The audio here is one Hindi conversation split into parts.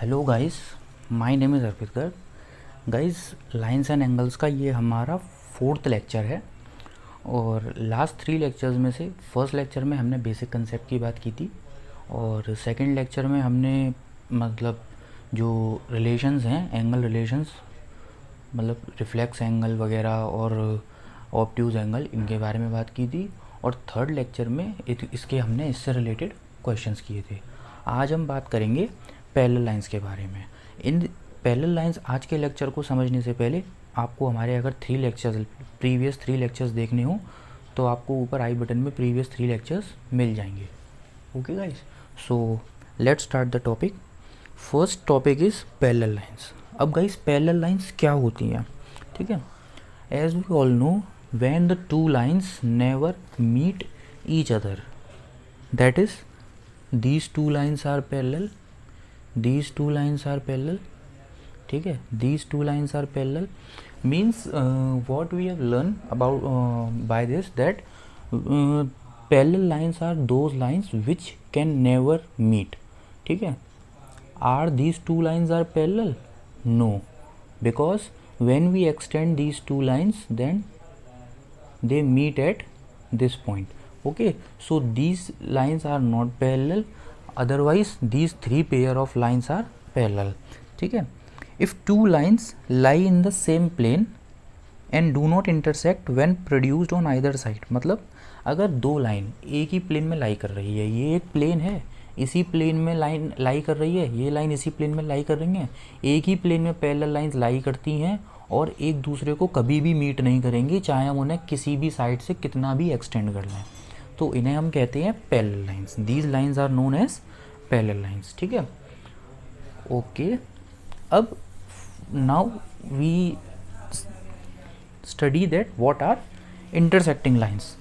Hello guys, my name is Arpit Garg. Guys, lines and angles का ये हमारा 4th लेक्चर है। और लास्ट 3 लेक्चर्स में से फर्स्ट लेक्चर में हमने बेसिक कंसेप्ट की बात की थी, और सेकंड लेक्चर में हमने मतलब जो रिलेशंस हैं, एंगल रिलेशंस, मतलब रिफ्लेक्स एंगल वगैरह और ऑब्ट्यूज एंगल, इनके बारे में बात की थी। और थर्ड लेक्चर में इसके हमने इससे रिलेटेड क्वेश्चंस किए थे। आज हम बात करेंगे पैरेलल लाइंस के बारे में। इन पैरेलल लाइंस आज के लेक्चर को समझने से पहले आपको हमारे अगर प्रीवियस 3 लेक्चर्स देखने हो तो आपको ऊपर आई बटन में प्रीवियस 3 लेक्चर्स मिल जाएंगे। Okay guys, so let's start the topic. First topic is parallel lines. अब गाइस, पैरेलल लाइंस क्या होती हैं? ठीक है, as we all know, when the two lines never meet each other, that is these two lines are parallel, these two lines are parallel, ठीक है, these two lines are parallel means what we have learned about by this, that parallel lines are those lines which can never meet. ठीक है, are these two lines are parallel? No, because when we extend these two lines then they meet at this point. Okay, so these lines are not parallel, otherwise these 3 pair of lines are parallel. ठीक है, if two lines lie in the same plane and do not intersect when produced on either side, मतलब अगर दो लाइन एक ही प्लेन में लाई कर रही है, ये एक प्लेन है, इसी प्लेन में लाइन लाई कर रही है, ये लाइन इसी प्लेन में लाई कर रही हैं, एक ही प्लेन में पैरेलल लाइंस लाई करती हैं और एक दूसरे को कभी भी मीट नहीं करेंगी, चाहे हम उन्हें किसी भी साइड से कितना भी एक्सटेंड कर लें, तो इन्हें हम कहते हैं parallel lines. These lines are known as parallel lines. ठीक है, ओके। अब now we study that what are intersecting lines.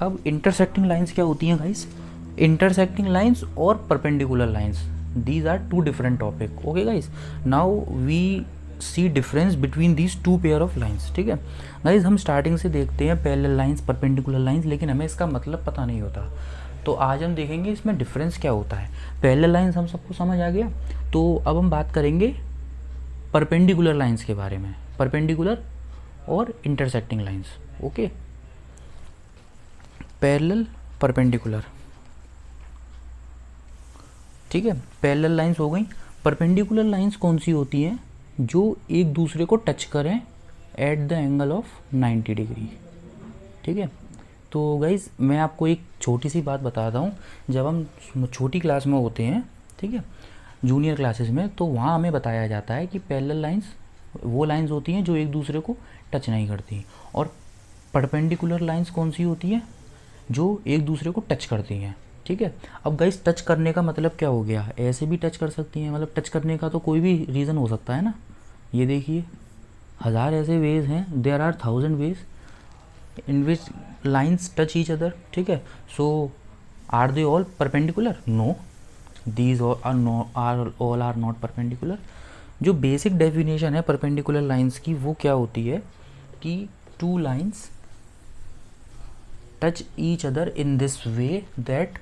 अब इंटरसेक्टिंग लाइंस क्या होती हैं गाइस? इंटरसेक्टिंग लाइंस और perpendicular lines, these are two different topic. Okay guys, now we see difference between these two pair of lines. ठीक है गाइस, हम स्टार्टिंग से देखते हैं पैरेलल लाइंस, परपेंडिकुलर लाइंस, लेकिन हमें इसका मतलब पता नहीं होता। तो आज हम देखेंगे इसमें डिफरेंस क्या होता है। पैरेलल लाइंस हम सबको समझ आ गया, तो अब हम बात करेंगे परपेंडिकुलर लाइंस के बारे में, परपेंडिकुलर और intersecting lines. Okay, parallel, perpendicular. ठीक है, पैरेलल लाइंस हो गई। परपेंडिकुलर लाइंस कौन सी होती हैं? जो एक दूसरे को टच करें at the angle of 90 degree. ठीक है, तो गाइज मैं आपको एक छोटी सी बात बताता हूँ। जब हम छोटी क्लास में होते हैं, ठीक है, जूनियर क्लासेस में, तो वहाँ हमें बताया जाता है कि पैरेलल लाइंस वो लाइंस होती हैं जो एक दूसरे को टच नहीं करती, और परपेंडिकुलर लाइंस कौन सी होती हैं? जो एक दूसरे को टच करती हैं। ठीक है, अब गाइस टच करने का मतलब क्या हो गया? ऐसे भी टच कर सकती हैं, मतलब टच करने का तो कोई भी रीज़न हो सकता है ना। ये देखिए, 1000 ऐसे वेज हैं, there are 1000 ways in which lines touch each other. ठीक है, so are they all perpendicular? No, these all are not perpendicular. जो बेसिक डेफिनेशन है परपेंडिकुलर लाइंस की, वो क्या होती है कि two lines touch each other in this way that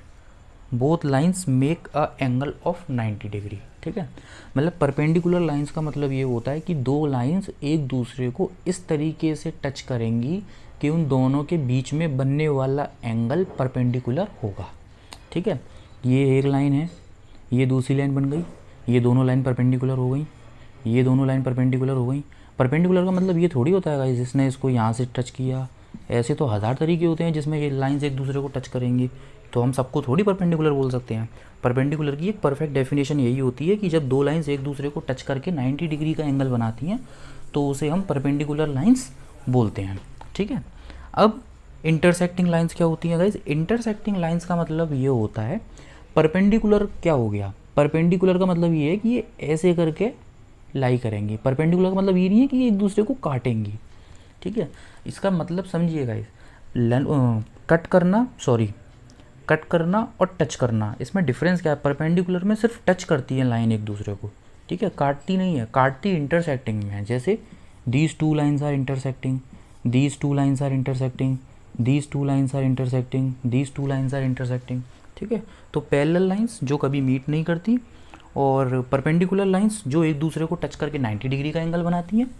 both lines make a angle of 90 degree. ठीक है, मतलब परपेंडिकुलर लाइंस का मतलब ये होता है कि दो लाइंस एक दूसरे को इस तरीके से टच करेंगी कि उन दोनों के बीच में बनने वाला एंगल परपेंडिकुलर होगा। ठीक है, ये एक लाइन है, ये दूसरी लाइन बन गई, ये दोनों लाइन परपेंडिकुलर हो गई, ये दोनों लाइन परपेंडिकुलर हो गई। परपेंडिकुलर का मतलब ये थोड़ी होता है गाइस जिसने इसको यहाँ से टच किया। ऐसे तो 1000 तरीके होते हैं जिसमें ये लाइंस एक दूसरे को टच करेंगी, तो हम सबको थोड़ी परपेंडिकुलर बोल सकते हैं। परपेंडिकुलर की एक परफेक्ट डेफिनेशन यही होती है कि जब दो लाइंस एक दूसरे को टच करके 90 डिग्री का एंगल बनाती हैं तो उसे हम परपेंडिकुलर लाइंस बोलते हैं। ठीक है, अब इंटरसेक्टिंग लाइंस क्या होती हैं गाइस? इंटरसेक्टिंग लाइंस का मतलब ये होता है, परपेंडिकुलर क्या हो गया? परपेंडिकुलर का मतलब ये है कि ये ऐसे करके लाई करेंगी। परपेंडिकुलर का मतलब ये नहीं है कि ये एक दूसरे को काटेंगी। ठीक है, इसका मतलब समझिए गाइस, कट करना और टच करना, इसमें डिफरेंस क्या है? परपेंडिकुलर में सिर्फ टच करती है लाइन एक दूसरे को, ठीक है, काटती नहीं है। काटती इंटरसेक्टिंग में है, जैसे these two lines are intersecting, these two lines are intersecting, these two lines are intersecting, these two lines are intersecting. ठीक है। तो पैरेलल लाइंस जो कभी मीट नहीं करती, और परपेंडिकुलर लाइंस जो एक दूसरे को टच करके 90 डिग्री का एंगल बनाती हैं,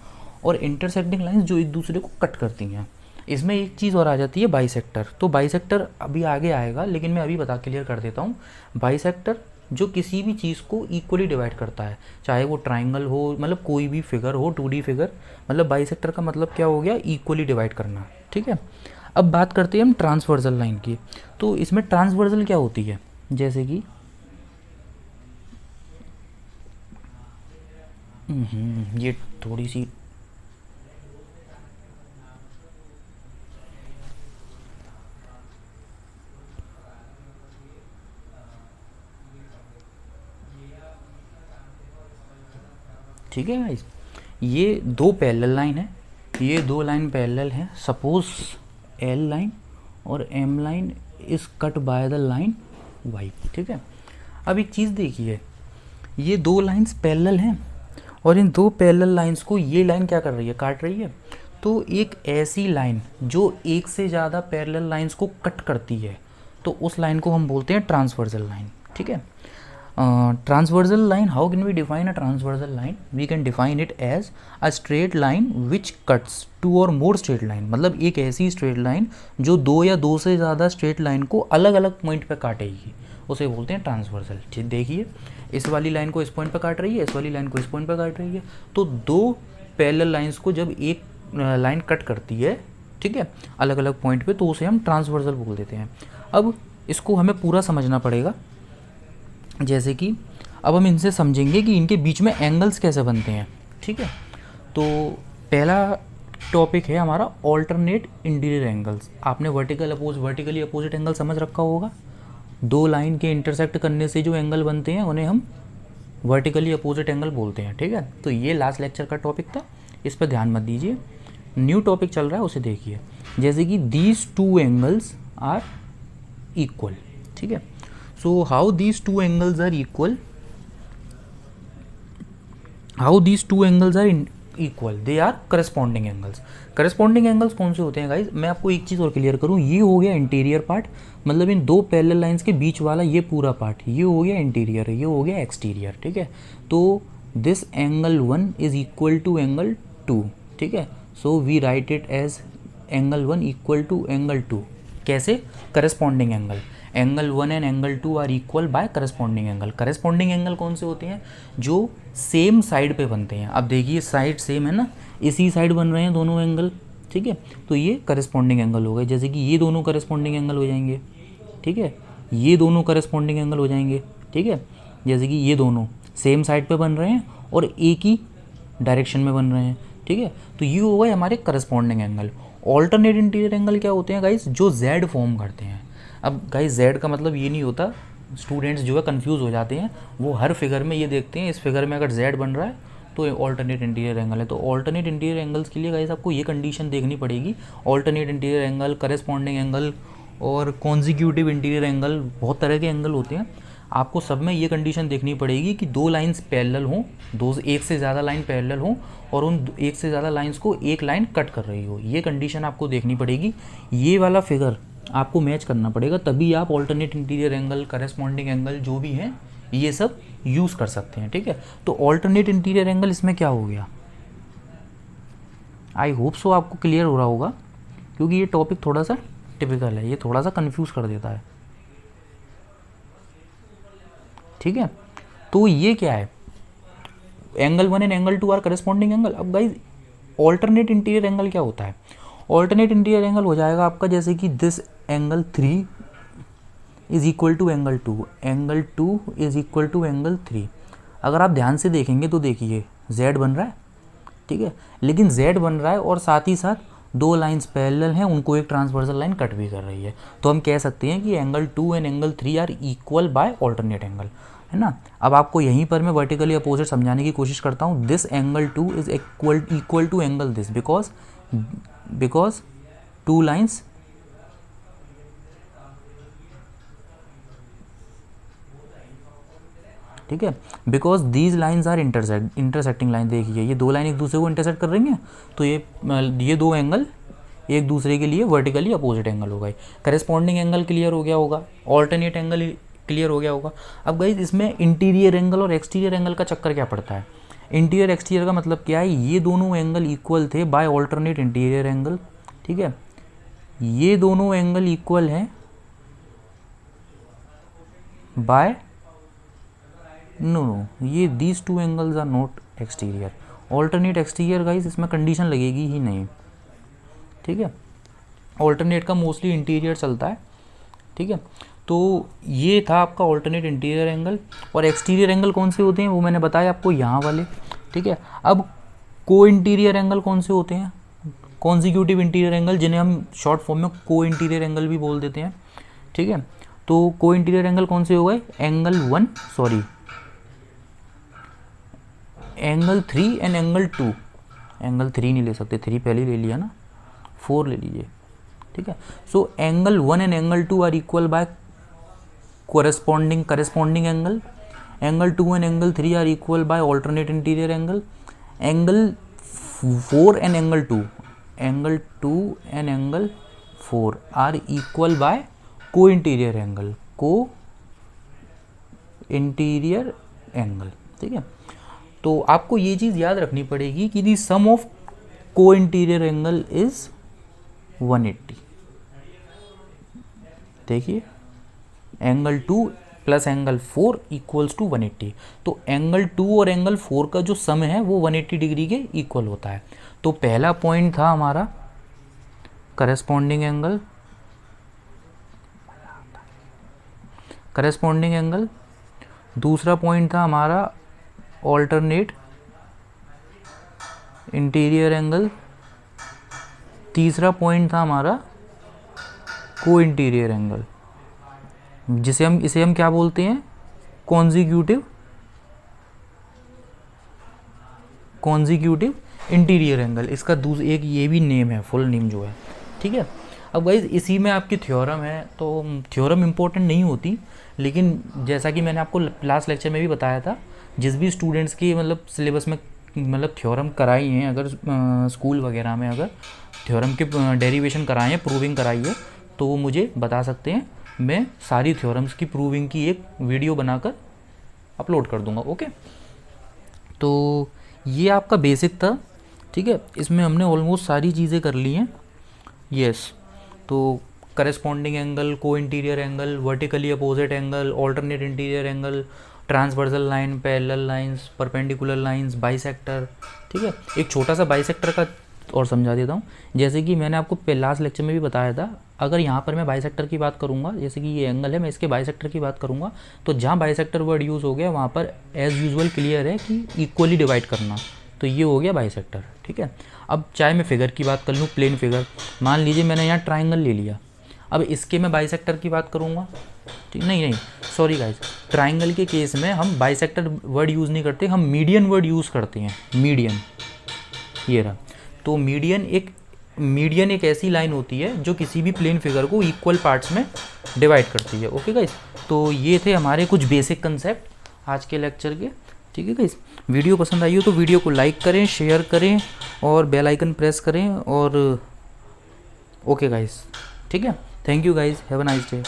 और इंटरसेक्टिंग लाइंस जो एक दूसरे को कट करती हैं। इसमें एक चीज़ और आ जाती है, बाइसेक्टर। तो बाइसेक्टर अभी आगे आएगा, लेकिन मैं अभी बता क्लियर कर देता हूँ। बाइसेक्टर जो किसी भी चीज़ को इक्वली डिवाइड करता है, चाहे वो ट्राइंगल हो, मतलब कोई भी फिगर हो, 2D फिगर, मतलब बाइसेक्टर का मतलब क्या हो गया, इक्वली डिवाइड करना। ठीक है। अब बात करते हैं हम ट्रांसवर्सल लाइन की। तो इसमें ट्रांसवर्सल क्या होती है, जैसे कि ये थोड़ी सी ठीक है गाइस, ये दो पैरेलल लाइन है, ये दो लाइन पैरेलल हैं। सपोज एल लाइन और M line is cut by the line Y. ठीक है। अब एक चीज़ देखिए, ये दो लाइंस पैरेलल हैं, और इन दो पैरेलल लाइंस को ये लाइन क्या कर रही है, काट रही है। तो एक ऐसी लाइन जो एक से ज़्यादा पैरेलल लाइंस को कट करती है, तो उस लाइन को हम बोलते हैं ट्रांसवर्सल लाइन। ठीक है। Transversal line, how can we define a transversal line? We can define it as a straight line which cuts two or more straight line। मतलब एक ऐसी straight line जो दो या दो से ज़्यादा straight line को अलग अलग पॉइंट पे काटेगी, उसे बोलते हैं ट्रांसवर्सल। ठीक, देखिए इस वाली लाइन को इस पॉइंट पे काट रही है, इस वाली लाइन को इस पॉइंट पे काट रही है। तो दो पैरेलल लाइंस को जब एक लाइन कट करती है, ठीक है, अलग अलग पॉइंट पे, तो उसे हम ट्रांसवर्सल बोल देते हैं। अब इसको हमें पूरा समझना पड़ेगा। जैसे कि अब हम इनसे समझेंगे कि इनके बीच में एंगल्स कैसे बनते हैं। ठीक है। तो पहला टॉपिक है हमारा ऑल्टरनेट इंटीरियर एंगल्स। आपने वर्टिकली अपोजिट एंगल समझ रखा होगा। दो लाइन के इंटरसेक्ट करने से जो एंगल बनते हैं उन्हें हम वर्टिकली अपोजिट एंगल बोलते हैं। ठीक है। तो ये लास्ट लेक्चर का टॉपिक था, इस पर ध्यान मत दीजिए। न्यू टॉपिक चल रहा है, उसे देखिए। जैसे कि these two angles are equal. ठीक है। So how these two angles are equal? How these two angles are equal? They are corresponding angles. Corresponding angles कौन से होते हैं गाइज? मैं आपको एक चीज़ और क्लियर करूँ। ये हो गया इंटीरियर पार्ट, मतलब इन दो पैरेलल लाइंस के बीच वाला ये पूरा पार्ट, ये हो गया इंटीरियर, ये हो गया एक्सटीरियर। ठीक है। तो this angle 1 is equal to angle 2। ठीक है। So we write it as angle 1 equal to angle 2। कैसे? Corresponding angle. Angle 1 and angle 2 are equal by corresponding angle. Corresponding angle कौन से होते हैं? जो सेम साइड पे बनते हैं। अब देखिए साइड सेम है ना, इसी साइड बन रहे हैं दोनों एंगल। ठीक है। तो ये करस्पॉन्डिंग एंगल हो गए। जैसे कि ये दोनों करस्पॉन्डिंग एंगल हो जाएंगे। ठीक है। ये दोनों करस्पॉन्डिंग एंगल हो जाएंगे। ठीक है। जैसे कि ये दोनों सेम साइड पे बन रहे हैं और एक ही डायरेक्शन में बन रहे हैं। ठीक है। तो ये हो गए हमारे corresponding angle. Alternate interior angle क्या होते हैं गाइस? जो जेड फॉर्म करते हैं। अब गाइस जेड का मतलब ये नहीं होता, स्टूडेंट्स जो है कंफ्यूज हो जाते हैं। वो हर फिगर में ये देखते हैं, इस फिगर में अगर जेड बन रहा है तो ऑल्टरनेट इंटीरियर एंगल है। तो ऑल्टरनेट इंटीरियर एंगल्स के लिए गाइस आपको ये कंडीशन देखनी पड़ेगी। Alternate interior angle, corresponding angle और कॉन्जिक्यूटिव इंटीरियर एंगल, बहुत तरह के एंगल होते हैं। आपको सब में ये कंडीशन देखनी पड़ेगी कि दो लाइंस पैरेलल हों, दो एक से ज़्यादा लाइन पैरेलल हों, और उन एक से ज़्यादा लाइंस को एक लाइन कट कर रही हो। ये कंडीशन आपको देखनी पड़ेगी। ये वाला फिगर आपको मैच करना पड़ेगा, तभी आप alternate interior angle, corresponding angle जो भी हैं ये सब यूज़ कर सकते हैं। ठीक है। तो ऑल्टरनेट इंटीरियर एंगल इसमें क्या हो गया? आई होप सो आपको क्लियर हो रहा होगा, क्योंकि ये टॉपिक थोड़ा सा टिपिकल है, ये थोड़ा सा कंफ्यूज कर देता है। ठीक है। तो ये क्या है? Angle 1 and angle 2 are corresponding angle. अब गाइज ऑल्टरनेट इंटीरियर एंगल क्या होता है? ऑल्टरनेट इंटीरियर एंगल हो जाएगा आपका जैसे कि this angle 3 is equal to angle 2, angle 2 is equal to angle 3। अगर आप ध्यान से देखेंगे तो देखिए z बन रहा है। ठीक है। लेकिन z बन रहा है और साथ ही साथ दो लाइंस पैरेलल हैं, उनको एक ट्रांसवर्सल लाइन कट भी कर रही है। तो हम कह सकते हैं कि angle 2 and angle 3 are equal by alternate angle, है ना। अब आपको यहीं पर मैं वर्टिकली अपोजिट समझाने की कोशिश करता हूँ। This angle 2 is equal to angle this, because two lines ठीक है, because these lines are intersecting line. देखिए ये दो लाइन एक दूसरे को इंटरसेक्ट कर रही हैं, तो ये दो एंगल एक दूसरे के लिए वर्टिकली अपोजिट एंगल होगा। करेस्पॉन्डिंग एंगल क्लियर हो गया होगा, ऑल्टरनेट एंगल क्लियर हो गया होगा। अब गाइस इसमें इंटीरियर एंगल और एक्सटीरियर एंगल का चक्कर क्या पड़ता है? इंटीरियर एक्सटीरियर का मतलब क्या है? ये दोनों एंगल इक्वल थे बाय ऑल्टरनेट इंटीरियर एंगल, ठीक है। ये दोनों एंगल इक्वल हैं बाय नो, ये these two angles are not exterior. Alternate exterior guys इसमें कंडीशन लगेगी ही नहीं, ठीक है। ऑल्टरनेट का मोस्टली इंटीरियर चलता है, ठीक है। तो ये था आपका ऑल्टरनेट इंटीरियर एंगल। और एक्सटीरियर एंगल कौन से होते हैं वो मैंने बताया आपको, यहाँ वाले, ठीक है। अब को इंटीरियर एंगल कौन से होते हैं? कॉन्जिक्यूटिव इंटीरियर एंगल, जिन्हें हम शॉर्ट फॉर्म में को इंटीरियर एंगल भी बोल देते हैं, ठीक है। तो को इंटीरियर एंगल कौन से हो गए? Angle 3 and angle 2। एंगल 3 नहीं ले सकते, 3 पहले ले लिया ना, 4 ले लीजिए, ठीक है। So angle 1 and angle 2 are equal by corresponding angle. Angle 2 and angle 3 are equal by alternate interior angle. Angle 4 and angle 2 and angle 4 are equal by co interior angle, ठीक है। तो आपको ये चीज़ याद रखनी पड़ेगी कि the sum of co interior angle is 180। देखिए, angle 2 plus angle 4 equals to 180। तो एंगल 2 और एंगल 4 का जो सम है वो 180 डिग्री के इक्वल होता है। तो पहला पॉइंट था हमारा करस्पॉन्डिंग एंगल, दूसरा पॉइंट था हमारा ऑल्टरनेट इंटीरियर एंगल, तीसरा पॉइंट था हमारा को इंटीरियर एंगल, इसे हम क्या बोलते हैं? Consecutive interior angle. इसका एक ये भी नेम है, फुल नेम जो है, ठीक है। अब गाइज इसी में आपकी थ्योरम है, तो थ्योरम इम्पोर्टेंट नहीं होती, लेकिन जैसा कि मैंने आपको लास्ट लेक्चर में भी बताया था, जिस भी स्टूडेंट्स की मतलब सिलेबस में मतलब थ्योरम कराई हैं, अगर स्कूल वगैरह में अगर थ्योरम के डेरिवेशन कराए हैं, प्रूविंग कराई है, तो वो मुझे बता सकते हैं। मैं सारी थ्योरम्स की प्रूविंग की एक वीडियो बनाकर अपलोड कर दूंगा, ओके। तो ये आपका बेसिक था, ठीक है। इसमें हमने ऑलमोस्ट सारी चीज़ें कर ली हैं, यस। तो करस्पॉन्डिंग एंगल, को interior angle, vertically opposite angle, alternate interior angle, transversal line, parallel lines, perpendicular lines, bisector, ठीक है। एक छोटा सा बाइसेक्टर का और समझा देता हूँ। जैसे कि मैंने आपको लास्ट लेक्चर में भी बताया था, अगर यहाँ पर मैं बाइसेक्टर की बात करूँगा, जैसे कि ये एंगल है, मैं इसके बाइसेक्टर की बात करूँगा, तो जहाँ बाइसेक्टर वर्ड यूज़ हो गया वहाँ पर एज़ यूजुअल क्लियर है कि इक्वली डिवाइड करना, तो ये हो गया बाइसेक्टर, ठीक है। अब चाहे मैं फिगर की बात कर लूँ, प्लेन फिगर, मान लीजिए मैंने यहाँ ट्राइंगल ले लिया, अब इसके मैं बाइसेक्टर की बात करूँगा, ठीक, नहीं सॉरी गाइस, ट्राइंगल के केस में हम बाइसेक्टर वर्ड यूज़ नहीं करते, हम मीडियन वर्ड यूज़ करते हैं, मीडियन, ये रहा। तो मीडियन एक ऐसी लाइन होती है जो किसी भी प्लेन फिगर को इक्वल पार्ट्स में डिवाइड करती है, ओके गाइस। तो ये थे हमारे कुछ बेसिक कंसेप्ट आज के लेक्चर के, ठीक है गाइस। वीडियो पसंद आई हो तो वीडियो को लाइक करें, शेयर करें और बेल आइकन प्रेस करें, और ओके गाइस, ठीक है। Thank you guys, have a nice day.